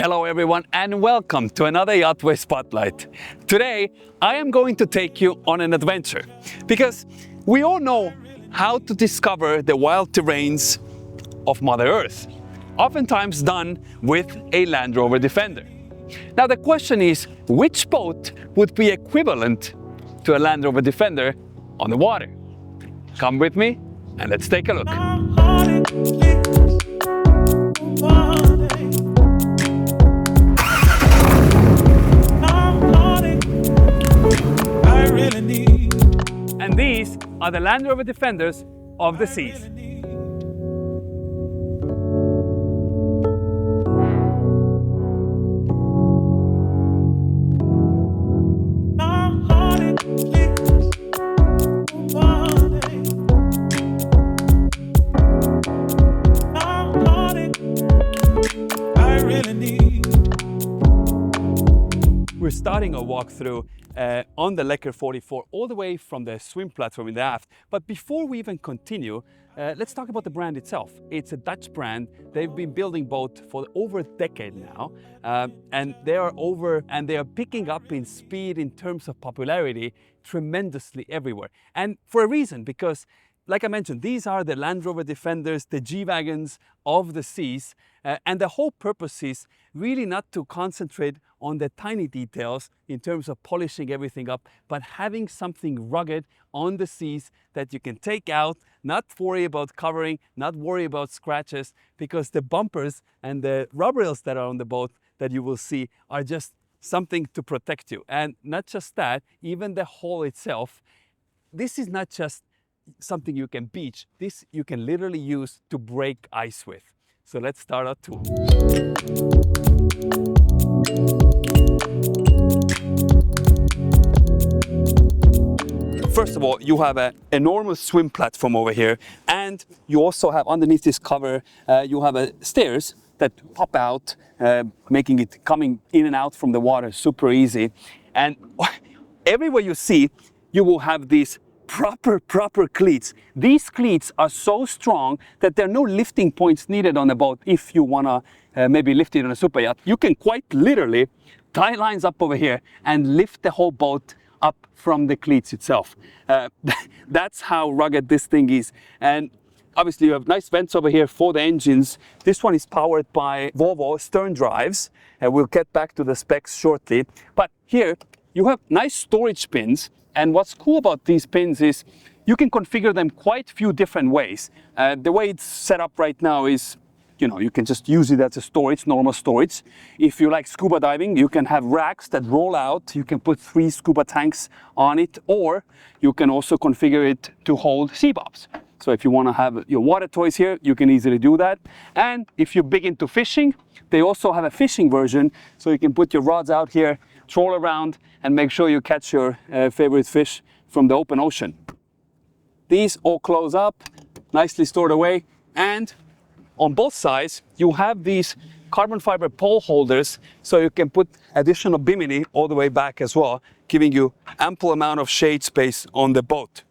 Hello everyone and welcome to another YachtWay Spotlight. Today I am going to take you on an adventure because we all know how to discover the wild terrains of Mother Earth, oftentimes done with a Land Rover Defender. Now the question is, which boat would be equivalent to a Land Rover Defender on the water? Come with me and let's take a look. And these are the Land Rover Defenders of the seas. We're starting a walkthrough on the Lekker 44 all the way from the swim platform in the aft. But before we even continue, let's talk about the brand itself. It's a Dutch brand. They've been building boats for over a decade now, and they are picking up in speed in terms of popularity tremendously everywhere. And for a reason, because like I mentioned, these are the Land Rover Defenders, the G-Wagons of the seas, and the whole purpose is really not to concentrate on the tiny details in terms of polishing everything up, but having something rugged on the seas that you can take out, not worry about covering, not worry about scratches, because the bumpers and the rub rails that are on the boat that you will see are just something to protect you. And not just that, even the hull itself, this is not just something you can beach. This you can literally use to break ice with. So let's start our tour. First of all, you have an enormous swim platform over here, and you also have underneath this cover, you have stairs that pop out, making it coming in and out from the water super easy. And everywhere you see, you will have these proper cleats. These cleats are so strong that there are no lifting points needed on the boat. If you want to maybe lift it on a super yacht, you can quite literally tie lines up over here and lift the whole boat up from the cleats itself. That's how rugged this thing is. And obviously you have nice vents over here for the engines. This one is powered by Volvo stern drives. We'll get back to the specs shortly. But here you have nice storage bins. And what's cool about these pins is you can configure them quite a few different ways. The way it's set up right now is, you can just use it as a storage, normal storage. If you like scuba diving, you can have racks that roll out. You can put 3 scuba tanks on it, or you can also configure it to hold sea bobs. So if you want to have your water toys here, you can easily do that. And if you're big into fishing, they also have a fishing version. So you can put your rods out here, troll around, and make sure you catch your favorite fish from the open ocean. These all close up, nicely stored away. And on both sides, you have these carbon fiber pole holders, so you can put additional bimini all the way back as well, giving you ample amount of shade space on the boat.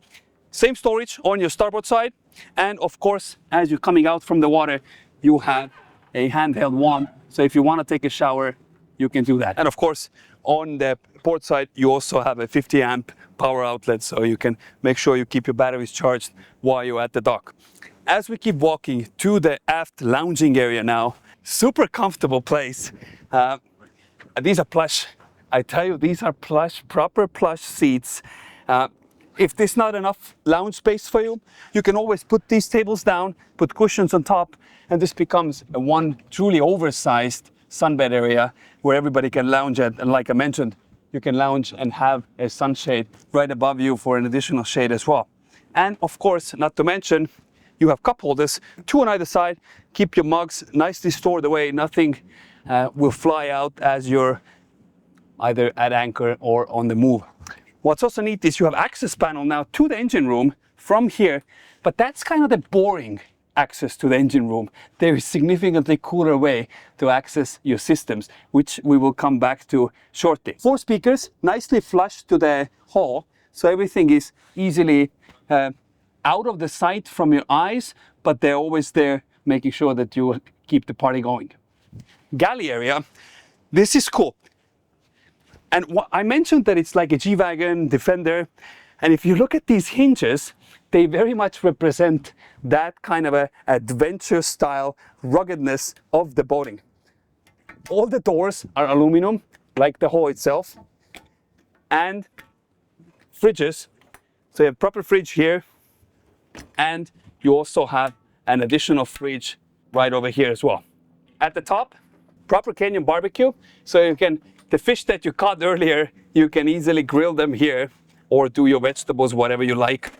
Same storage on your starboard side, and of course, as you're coming out from the water, you have a handheld wand, so if you want to take a shower, you can do that. And of course, on the port side, you also have a 50 amp power outlet, so you can make sure you keep your batteries charged while you're at the dock. As we keep walking to the aft lounging area now, super comfortable place. These are plush. I tell you, these are plush, proper plush seats. If there's not enough lounge space for you, you can always put these tables down, put cushions on top, and this becomes a one truly oversized sunbed area where everybody can lounge at. And like I mentioned, you can lounge and have a sunshade right above you for an additional shade as well. And of course, not to mention, you have cup holders, 2 on either side. Keep your mugs nicely stored away. Nothing will fly out as you're either at anchor or on the move. What's also neat is you have access panel now to the engine room from here, but that's kind of the boring access to the engine room. There is significantly cooler way to access your systems, which we will come back to shortly. 4 speakers, nicely flush to the hull, so everything is easily out of the sight from your eyes, but they're always there making sure that you keep the party going. galley area, this is cool. And I mentioned that it's like a G-Wagon Defender. And if you look at these hinges, they very much represent that kind of a adventure style ruggedness of the boating. All the doors are aluminum, like the hull itself, and fridges. So you have proper fridge here, and you also have an additional fridge right over here as well. At the top, proper canyon barbecue, so you can, the fish that you caught earlier, you can easily grill them here or do your vegetables, whatever you like.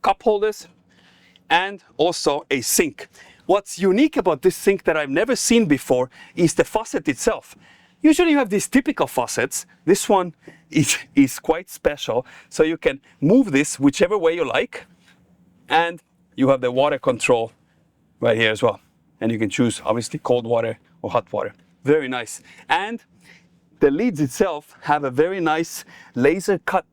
Cup holders, and also a sink. What's unique about this sink that I've never seen before is the faucet itself. Usually you have these typical faucets. This one is quite special. So you can move this whichever way you like, and you have the water control right here as well. And you can choose obviously cold water or hot water. Very nice. And the lids itself have a very nice laser cut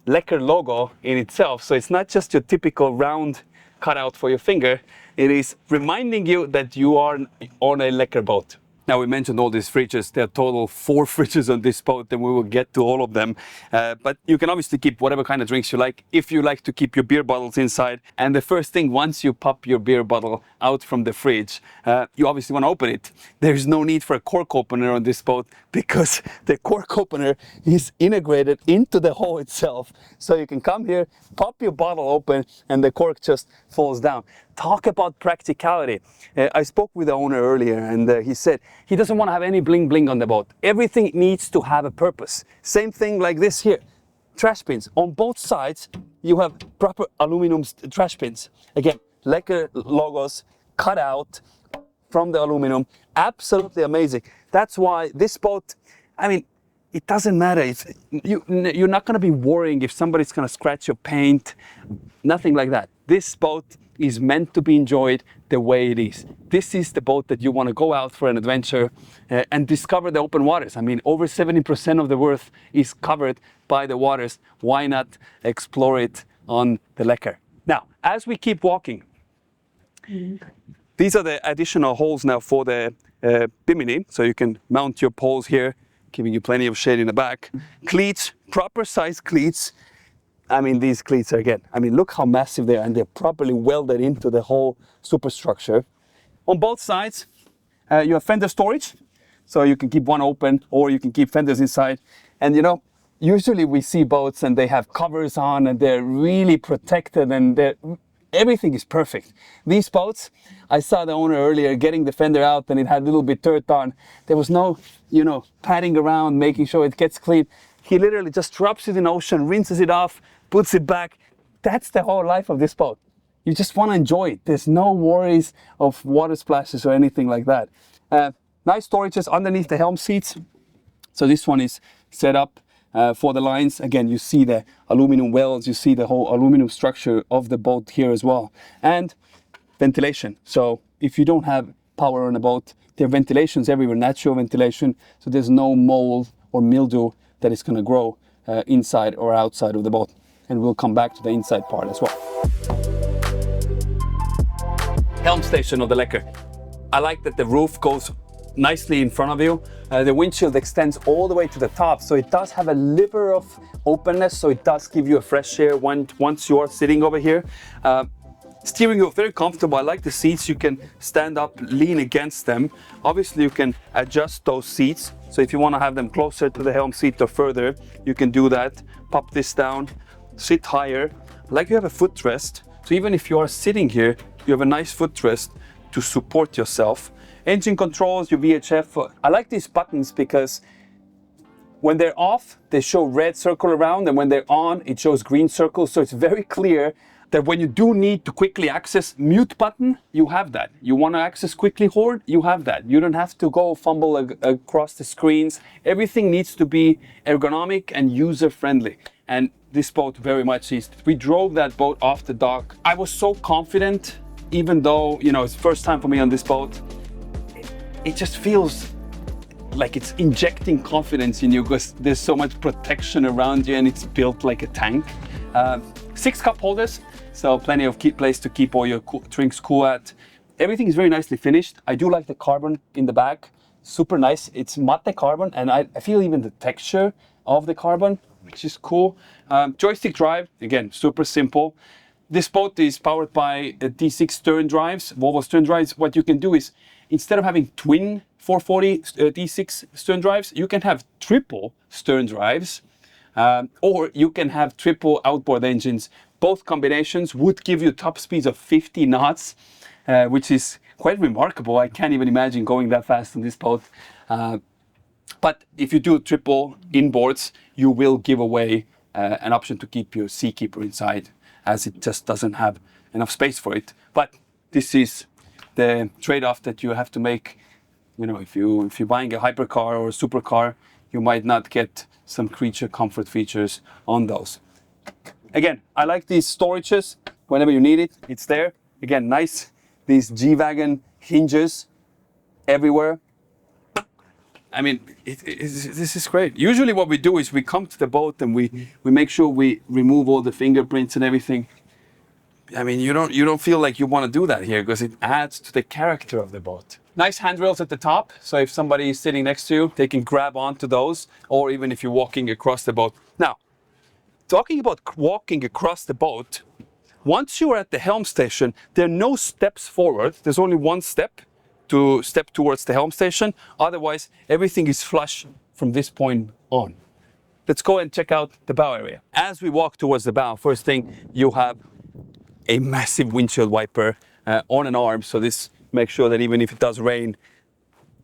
Lekker logo in itself. So it's not just your typical round cutout for your finger. It is reminding you that you are on a Lekker boat. Now, we mentioned all these fridges. There are total 4 fridges on this boat, and we will get to all of them. But you can obviously keep whatever kind of drinks you like, if you like to keep your beer bottles inside. And the first thing, once you pop your beer bottle out from the fridge, you obviously want to open it. There's no need for a cork opener on this boat because the cork opener is integrated into the hull itself. So you can come here, pop your bottle open, and the cork just falls down. Talk about practicality. I spoke with the owner earlier, and he said he doesn't want to have any bling bling on the boat. Everything needs to have a purpose. Same thing like this here. Trash bins. On both sides, you have proper aluminum trash bins. Again, Lekker logos cut out from the aluminum. Absolutely amazing. That's why this boat, I mean, it doesn't matter. You're not going to be worrying if somebody's going to scratch your paint. Nothing like that. This boat is meant to be enjoyed the way it is. This is the boat that you want to go out for an adventure and discover the open waters. I mean, over 70% of the Earth is covered by the waters. Why not explore it on the Lekker? Now, as we keep walking, these are the additional holes now for the bimini. So you can mount your poles here, giving you plenty of shade in the back. Cleats, proper size cleats. I mean, these cleats are, again, I mean, look how massive they are, and they're properly welded into the whole superstructure. On both sides, you have fender storage, so you can keep one open, or you can keep fenders inside. And you know, usually we see boats and they have covers on, and they're really protected, and everything is perfect. These boats, I saw the owner earlier getting the fender out, and it had a little bit dirt on. There was no, you know, patting around, making sure it gets clean. He literally just drops it in the ocean, rinses it off, puts it back. That's the whole life of this boat. You just want to enjoy it. There's no worries of water splashes or anything like that. Nice storages underneath the helm seats. So this one is set up for the lines. Again, you see the aluminum welds, you see the whole aluminum structure of the boat here as well. And ventilation. So if you don't have power on a boat, there are ventilations everywhere, natural ventilation. So there's no mold or mildew that is going to grow inside or outside of the boat. And we'll come back to the inside part as well. Helm station of the Lekker. I like that the roof goes nicely in front of you. The windshield extends all the way to the top, so it does have a liver of openness, so it does give you a fresh air once you are sitting over here. Steering wheel, very comfortable. I like the seats. You can stand up, lean against them. Obviously, you can adjust those seats. So if you want to have them closer to the helm seat or further, you can do that. Pop this down, sit higher. Like you have a footrest. So even if you are sitting here, you have a nice footrest to support yourself. Engine controls, your VHF. I like these buttons because when they're off, they show red circle around, and when they're on, it shows green circle. So it's very clear that when you do need to quickly access mute button, you have that. You want to access quickly hoard, you have that. You don't have to go fumble across the screens. Everything needs to be ergonomic and user-friendly. And this boat very much is. We drove that boat off the dock. I was so confident, even though, you know, it's the first time for me on this boat. It just feels like it's injecting confidence in you because there's so much protection around you, and it's built like a tank. 6 cup holders, so plenty of place to keep all your drinks cool at. everything is very nicely finished. I do like the carbon in the back, super nice. It's matte carbon, and I feel even the texture of the carbon, which is cool. Joystick drive, again, super simple. This boat is powered by D6 stern drives, Volvo stern drives. What you can do is, instead of having twin 440 D6 stern drives, you can have triple stern drives, or you can have triple outboard engines. Both combinations would give you top speeds of 50 knots, which is quite remarkable. I can't even imagine going that fast on this boat. But if you do triple inboards, you will give away an option to keep your seakeeper inside, as it just doesn't have enough space for it. But this is the trade-off that you have to make. You know, if you're buying a hypercar or a supercar, you might not get some creature comfort features on those. Again, I like these storages. Whenever you need it, it's there. Again, nice, these G-Wagon hinges everywhere. I mean, this is great. Usually what we do is we come to the boat and we make sure we remove all the fingerprints and everything. I mean, you don't feel like you want to do that here, because it adds to the character of the boat. Nice handrails at the top, so if somebody is sitting next to you, they can grab onto those, or even if you're walking across the boat. Now, talking about walking across the boat, once you are at the helm station, there are no steps forward. There's only one step to step towards the helm station. Otherwise, everything is flush from this point on. Let's go and check out the bow area. As we walk towards the bow, first thing, you have a massive windshield wiper on an arm. So this makes sure that even if it does rain,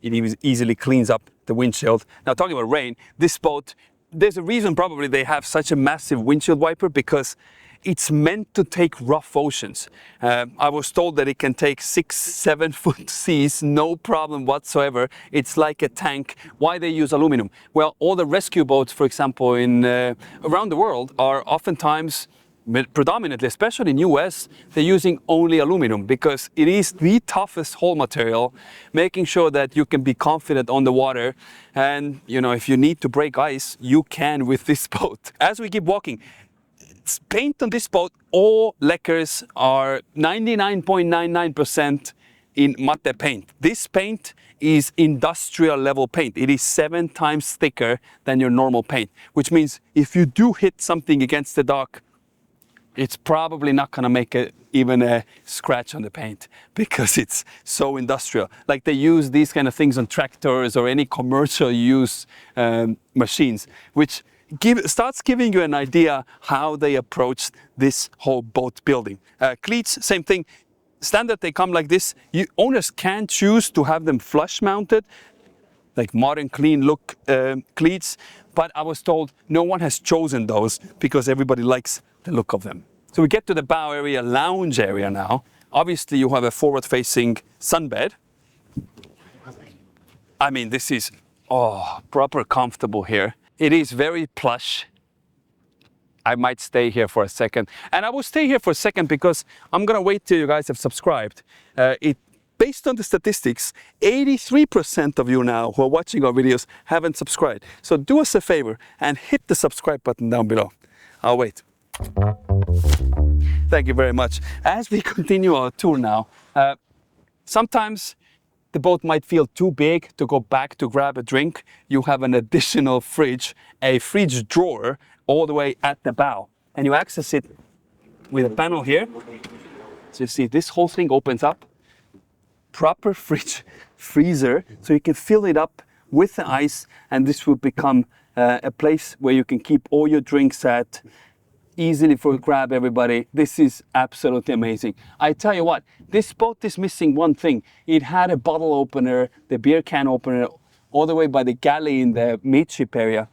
it easily cleans up the windshield. Now, talking about rain, this boat, there's a reason probably they have such a massive windshield wiper, because it's meant to take rough oceans. I was told that it can take 6-7 foot seas, no problem whatsoever. It's like a tank. Why they use aluminum? Well, all the rescue boats, for example, in around the world are oftentimes, predominantly, especially in US, they're using only aluminum, because it is the toughest hull material, making sure that you can be confident on the water. And, you know, if you need to break ice, you can with this boat. As we keep walking, paint on this boat, all Lekkers are 99.99% in matte paint. This paint is industrial level paint. It is 7 times thicker than your normal paint, which means if you do hit something against the dock, it's probably not going to make even a scratch on the paint, because it's so industrial. Like, they use these kind of things on tractors or any commercial use machines, which starts giving you an idea how they approach this whole boat building. Cleats, same thing. Standard, they come like this. Owners can choose to have them flush mounted, like modern clean look cleats, but I was told no one has chosen those because everybody likes the look of them. So we get to the bow area, lounge area now. Obviously you have a forward facing sunbed. I mean, this is proper comfortable here. It is very plush. I might stay here for a second. And I will stay here for a second because I'm gonna wait till you guys have subscribed. Based on the statistics, 83% of you now who are watching our videos haven't subscribed. So do us a favor and hit the subscribe button down below. I'll wait. Thank you very much. As we continue our tour now, sometimes the boat might feel too big to go back to grab a drink. You have an additional fridge, a fridge drawer all the way at the bow. And you access it with a panel here. So you see this whole thing opens up. Proper fridge freezer, so you can fill it up with the ice, and this will become a place where you can keep all your drinks at, easily for grab everybody. This is absolutely amazing. I tell you what, this boat is missing one thing. It had a bottle opener, the beer can opener, all the way by the galley in the midship area.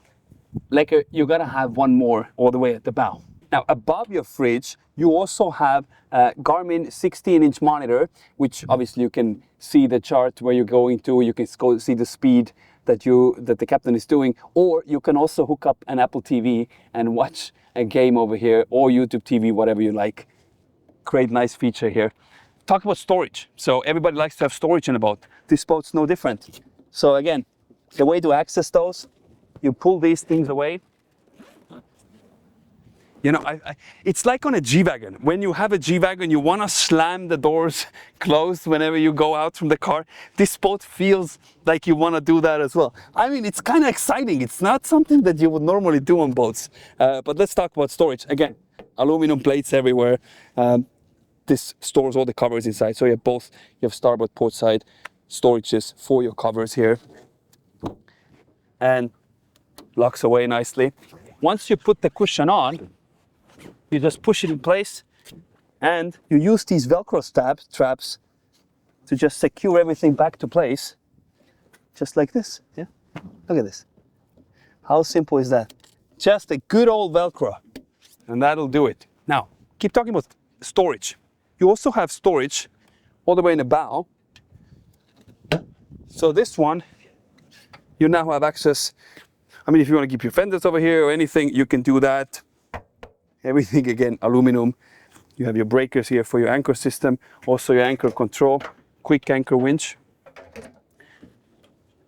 Lekker, you gotta have one more all the way at the bow. Now, above your fridge, you also have a Garmin 16-inch monitor, which obviously you can see the chart where you're going to. You can go see the speed that the captain is doing, or you can also hook up an Apple TV and watch a game over here, or YouTube TV, whatever you like. Great, nice feature here. Talk about storage. So everybody likes to have storage in a boat. This boat's no different. So again, the way to access those, you pull these things away. You know, it's like on a G-Wagon. When you have a G-Wagon, you want to slam the doors closed whenever you go out from the car. This boat feels like you want to do that as well. I mean, it's kind of exciting. It's not something that you would normally do on boats. But let's talk about storage. Again, aluminum plates everywhere. This stores all the covers inside. So you have both, you have starboard, port side storages for your covers here. And locks away nicely. Once you put the cushion on, you just push it in place and you use these Velcro straps to just secure everything back to place. Just like this, yeah? Look at this. How simple is that? Just a good old Velcro and that'll do it. Now, keep talking about storage. You also have storage all the way in the bow. So this one, you now have access. I mean, if you want to keep your fenders over here or anything, you can do that. Everything again, aluminum. You have your breakers here for your anchor system, also your anchor control, quick anchor winch.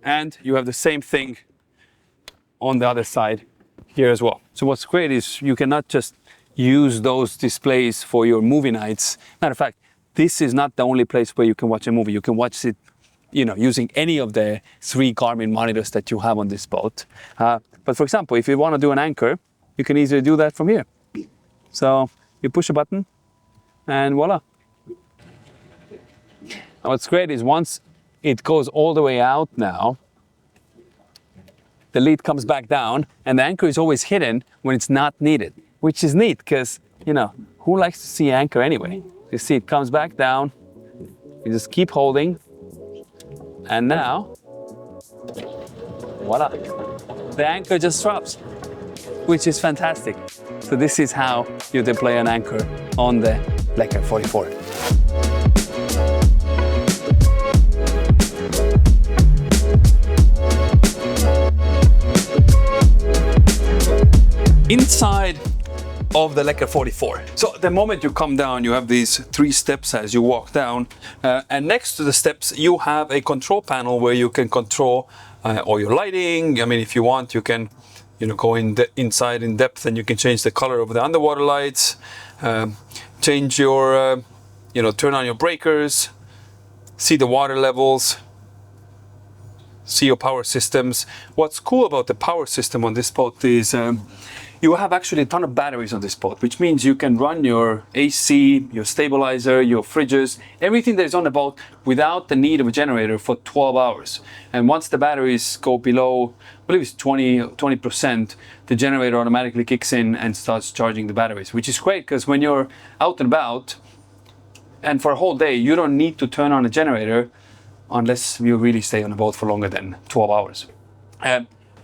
And you have the same thing on the other side here as well. So what's great is you cannot just use those displays for your movie nights. Matter of fact, this is not the only place where you can watch a movie. You can watch it, you know, using any of the 3 Garmin monitors that you have on this boat. But for example, if you want to do an anchor, you can easily do that from here. So you push a button and voila. And what's great is once it goes all the way out now, the lid comes back down and the anchor is always hidden when it's not needed, which is neat because, you know, who likes to see anchor anyway? You see it comes back down, you just keep holding, and now, voila, the anchor just drops, which is fantastic. So this is how you deploy an anchor on the Lekker 44. Inside of the Lekker 44. So the moment you come down, you have these 3 steps as you walk down, and next to the steps you have a control panel where you can control all your lighting. I mean, if you want, you can, you know, go inside in depth and you can change the color of the underwater lights, change your, you know, turn on your breakers, see the water levels, see your power systems. What's cool about the power system on this boat is you have actually a ton of batteries on this boat, which means you can run your AC, your stabilizer, your fridges, everything that is on the boat without the need of a generator for 12 hours. And once the batteries go below, I believe it's 20%, the generator automatically kicks in and starts charging the batteries, which is great because when you're out and about and for a whole day, you don't need to turn on a generator unless you really stay on the boat for longer than 12 hours.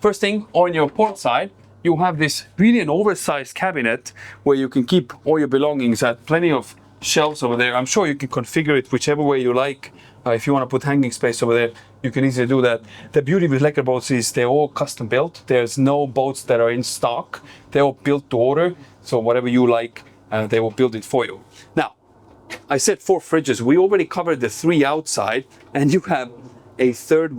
First thing, on your port side, you have this really an oversized cabinet where you can keep all your belongings at plenty of shelves over there. I'm sure you can configure it whichever way you like. If you want to put hanging space over there, you can easily do that. The beauty with Lekker boats is they're all custom built. There's no boats that are in stock. They're all built to order. So whatever you like, they will build it for you. Now, I said 4 fridges. We already covered the 3 outside, and you have a fourth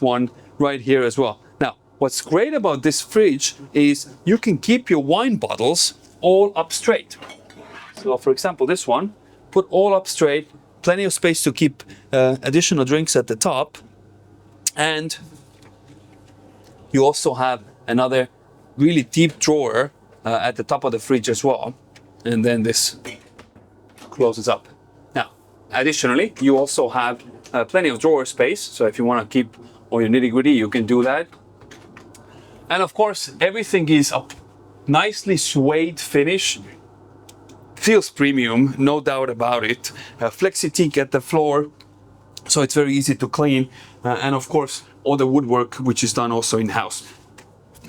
one right here as well. Now, what's great about this fridge is you can keep your wine bottles all up straight. So for example, this one, put all up straight, plenty of space to keep additional drinks at the top. And you also have another really deep drawer at the top of the fridge as well. And then this closes up. Now, additionally, you also have plenty of drawer space. So if you want to keep all your nitty-gritty, you can do that. And of course, everything is a nicely suede finish. Feels premium, no doubt about it. Flexi teak at the floor, so it's very easy to clean. And of course, all the woodwork, which is done also in-house.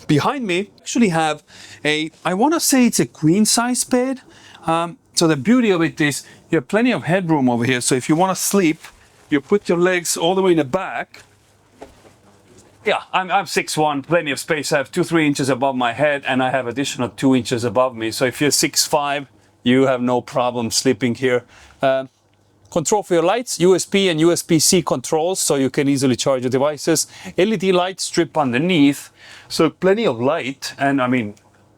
Behind me, actually have I want to say it's a queen size bed. So the beauty of it is you have plenty of headroom over here. So if you want to sleep, you put your legs all the way in the back. Yeah, I'm 6'1", plenty of space. I have 2-3 inches above my head, and I have additional 2 inches above me. So if you're 6'5", you have no problem sleeping here. Control for your lights, USB and USB-C controls, so you can easily charge your devices. LED light strip underneath, so plenty of light. And I mean,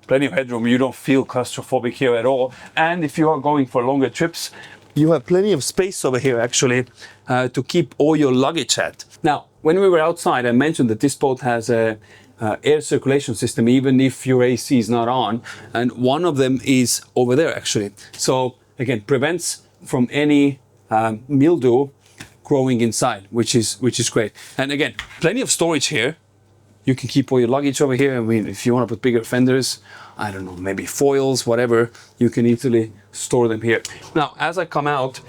plenty of headroom. You don't feel claustrophobic here at all. And if you are going for longer trips, you have plenty of space over here actually to keep all your luggage at. Now, when we were outside, I mentioned that this boat has a air circulation system, even if your AC is not on. And one of them is over there actually. So again, prevents from any mildew growing inside, which is great. And again, plenty of storage here. You can keep all your luggage over here. I mean, if you want to put bigger fenders, I don't know, maybe foils, whatever, you can easily store them here. Now, as I come out,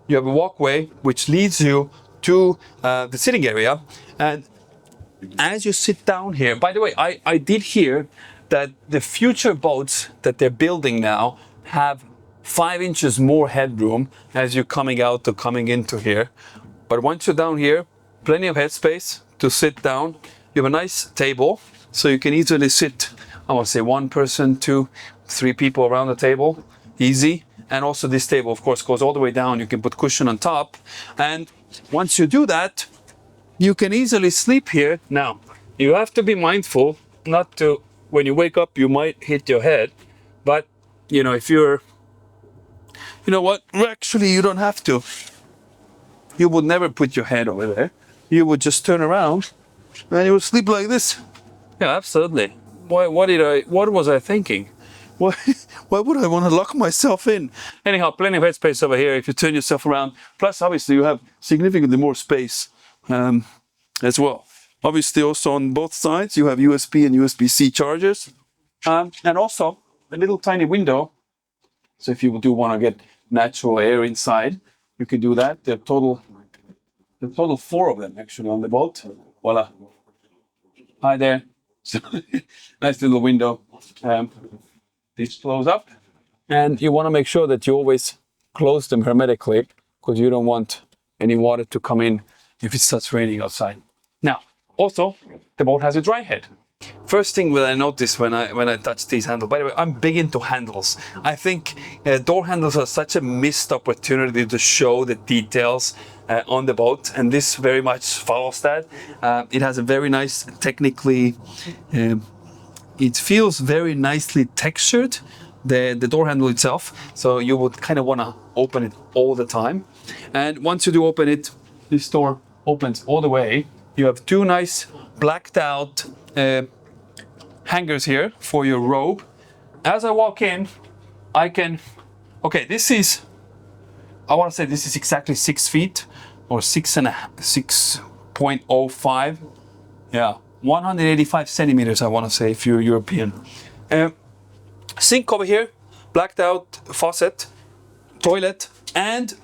you have a walkway which leads you to the sitting area. And as you sit down here, by the way, I did hear that the future boats that they're building now have 5 inches more headroom as you're coming out or coming into here. But once you're down here, plenty of headspace to sit down. You have a nice table, so you can easily sit, I want to say 1 person, 2, 3 people around the table, easy. And also this table, of course, goes all the way down. You can put cushion on top. And once you do that, you can easily sleep here. Now, you have to be mindful not to, when you wake up, you might hit your head. But, you know, if you're, you know what, actually you don't have to. You would never put your head over there. You would just turn around and you would sleep like this. Yeah, absolutely. What was I thinking? Why would I want to lock myself in? Anyhow, plenty of headspace over here if you turn yourself around. Plus, obviously, you have significantly more space as well. Obviously, also on both sides, you have USB and USB-C chargers. And also, a little tiny window. So if you do want to get natural air inside, you can do that. There are total 4 of them actually on the boat. Voila. Hi there. So, nice little window. This close up. And you want to make sure that you always close them hermetically because you don't want any water to come in if it starts raining outside. Now, also, the boat has a dry head. First thing that I noticed when I touched these handles, by the way, I'm big into handles. I think door handles are such a missed opportunity to show the details on the boat, and this very much follows that. It has a very nice, technically, it feels very nicely textured, the door handle itself, so you would kind of want to open it all the time. And once you do open it, this door opens all the way. You have 2 nice blacked out hangers here for your robe. As I walk in, I can, okay, this is, I want to say this is exactly 6 feet or 6.05. Yeah, 185 centimeters, I want to say, if you're European. Sink over here, blacked out faucet, toilet, and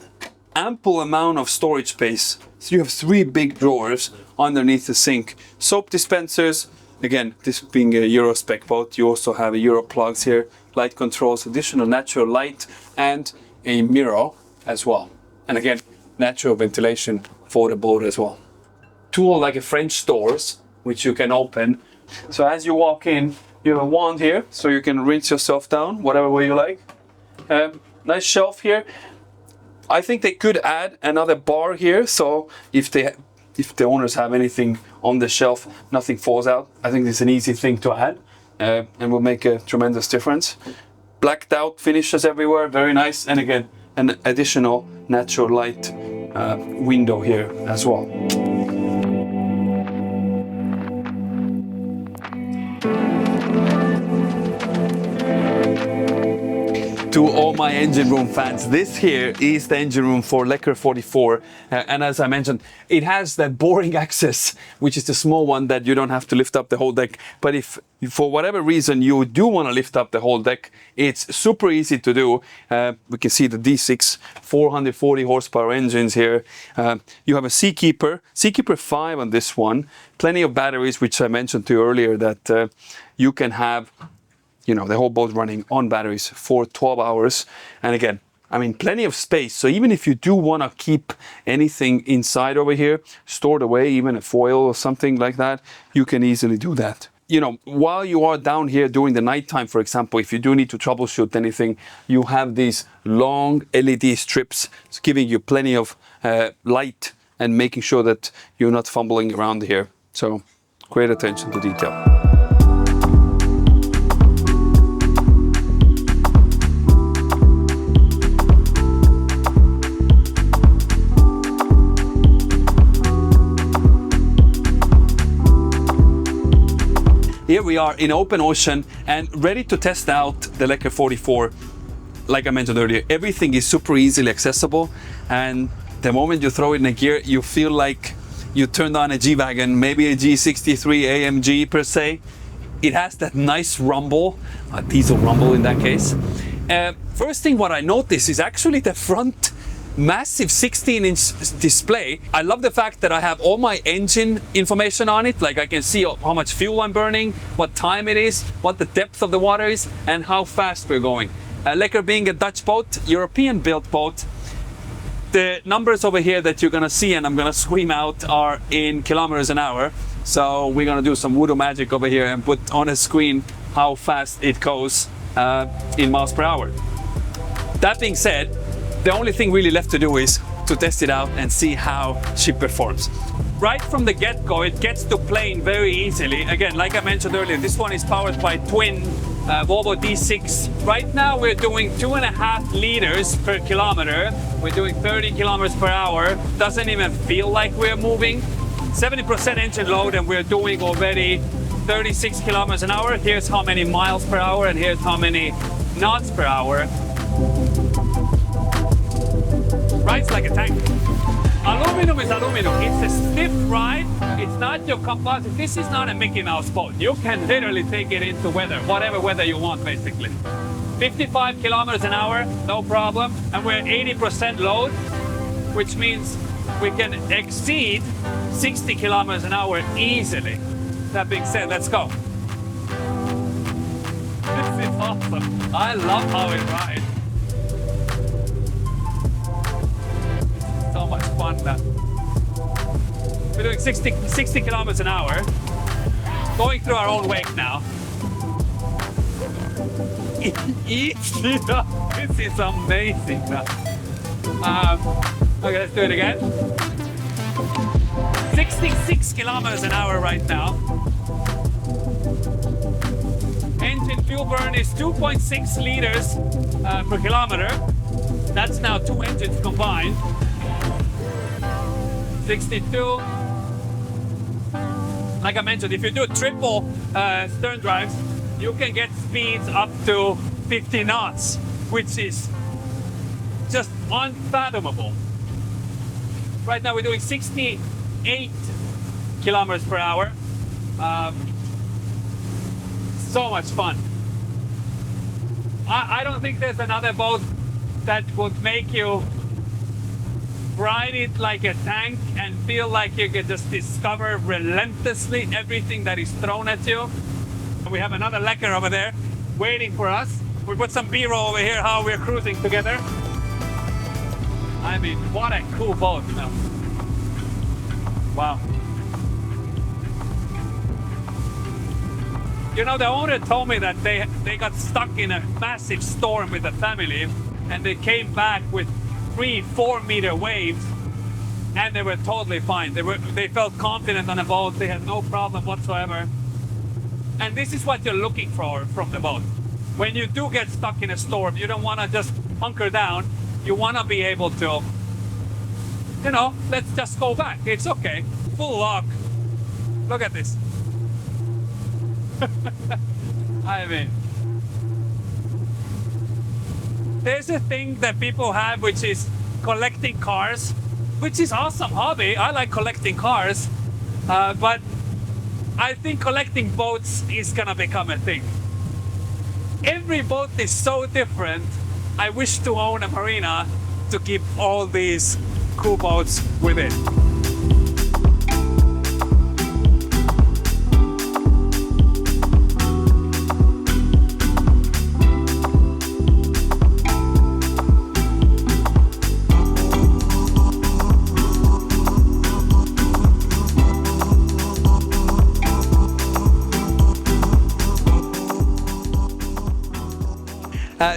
ample amount of storage space. So you have 3 big drawers underneath the sink. Soap dispensers, again, this being a Euro spec boat, you also have a Euro plugs here, light controls, additional natural light, and a mirror as well. And again, natural ventilation for the boat as well. Tool like a French doors, which you can open. So as you walk in, you have a wand here, so you can rinse yourself down, whatever way you like. Nice shelf here. I think they could add another bar here, so if the owners have anything on the shelf, nothing falls out. I think it's an easy thing to add and will make a tremendous difference. Blacked out finishes everywhere, very nice. And again, an additional natural light window here as well. To all my engine room fans, this here is the engine room for Lekker 44, and as I mentioned, it has that boring access, which is the small one that you don't have to lift up the whole deck. But if for whatever reason you do want to lift up the whole deck, it's super easy to do. We can see the D6 440 horsepower engines here. You have a Seakeeper 5 on this one, plenty of batteries, which I mentioned to you earlier, that you can have, you know, the whole boat running on batteries for 12 hours. And again, I mean, plenty of space. So even if you do want to keep anything inside over here, stored away, even a foil or something like that, you can easily do that. You know, while you are down here during the nighttime, for example, if you do need to troubleshoot anything, you have these long LED strips giving you plenty of light and making sure that you're not fumbling around here. So great attention to detail. Here we are in open ocean and ready to test out the Lekker 44. Like I mentioned earlier, everything is super easily accessible, and the moment you throw it in a gear, you feel like you turned on a G-Wagon, maybe a G63 AMG per se. It has that nice rumble, a diesel rumble in that case. First thing what I notice is actually the front massive 16-inch display. I love the fact that I have all my engine information on it. Like I can see how much fuel I'm burning, what time it is, what the depth of the water is, and how fast we're going. Lekker being a Dutch boat, European built boat, the numbers over here that you're gonna see and I'm gonna scream out are in kilometers an hour. So we're gonna do some voodoo magic over here and put on a screen how fast it goes in miles per hour. That being said, the only thing really left to do is to test it out and see how she performs. Right from the get-go, it gets to plane very easily. Again, like I mentioned earlier, this one is powered by twin Volvo D6. Right now we're doing 2.5 liters per kilometer. We're doing 30 kilometers per hour. Doesn't even feel like we're moving. 70% engine load and we're doing already 36 kilometers an hour. Here's how many miles per hour and here's how many knots per hour. Rides like a tank. Aluminum is aluminum. It's a stiff ride. It's not your composite. This is not a Mickey Mouse boat. You can literally take it into weather, whatever weather you want, basically. 55 kilometers an hour, no problem. And we're 80% load, which means we can exceed 60 kilometers an hour easily. That being said, let's go. This is awesome. I love how it rides. So much fun now. We're doing 60 kilometers an hour, going through our own wake now. Easy. This is amazing now. Okay, let's do it again. 66 kilometers an hour right now. Engine fuel burn is 2.6 liters per kilometer. That's now 2 engines combined. 62. Like I mentioned, if you do triple stern drives, you can get speeds up to 50 knots, which is just unfathomable. Right now we're doing 68 kilometers per hour. So much fun. I don't think there's another boat that would make you ride it like a tank and feel like you can just discover relentlessly everything that is thrown at you. And we have another Lekker over there waiting for us. We put some B-roll over here how we're cruising together. I mean, what a cool boat, you know. Wow. You know, the owner told me that they got stuck in a massive storm with the family and they came back with 3-4 meter waves and they were totally fine. They felt confident on the boat. They had no problem whatsoever. And this is what you're looking for from the boat. When you do get stuck in a storm, you don't want to just hunker down. You want to be able to, you know, let's just go back. It's okay. Full lock. Look at this. I mean, there's a thing that people have, which is collecting cars, which is awesome hobby. I like collecting cars, but I think collecting boats is gonna become a thing. Every boat is so different. I wish to own a marina to keep all these cool boats with it.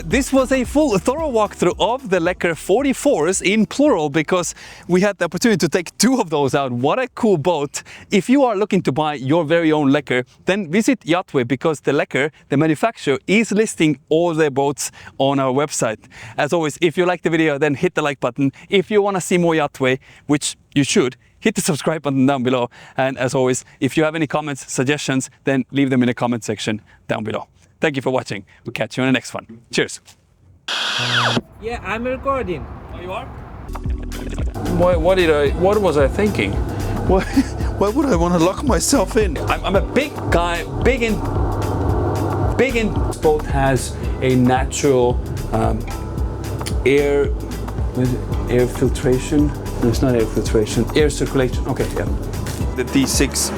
This was a full thorough walkthrough of the Lekker 44s in plural because we had the opportunity to take 2 of those out. What a cool boat. If you are looking to buy your very own Lekker, then visit YachtWay because the Lekker, the manufacturer, is listing all their boats on our website. As always, if you like the video, then hit the like button. If you want to see more YachtWay, which you should, hit the subscribe button down below. And as always, if you have any comments, suggestions, then leave them in the comment section down below. Thank you for watching. We'll catch you on the next one. Cheers. Yeah, I'm recording. Oh, you are? What was I thinking? Why would I want to lock myself in? I'm a big guy, big in. Boat has a natural air filtration. No, it's not air filtration. Air circulation. Okay, yeah. The D6.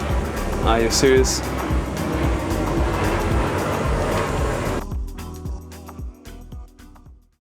Are you serious?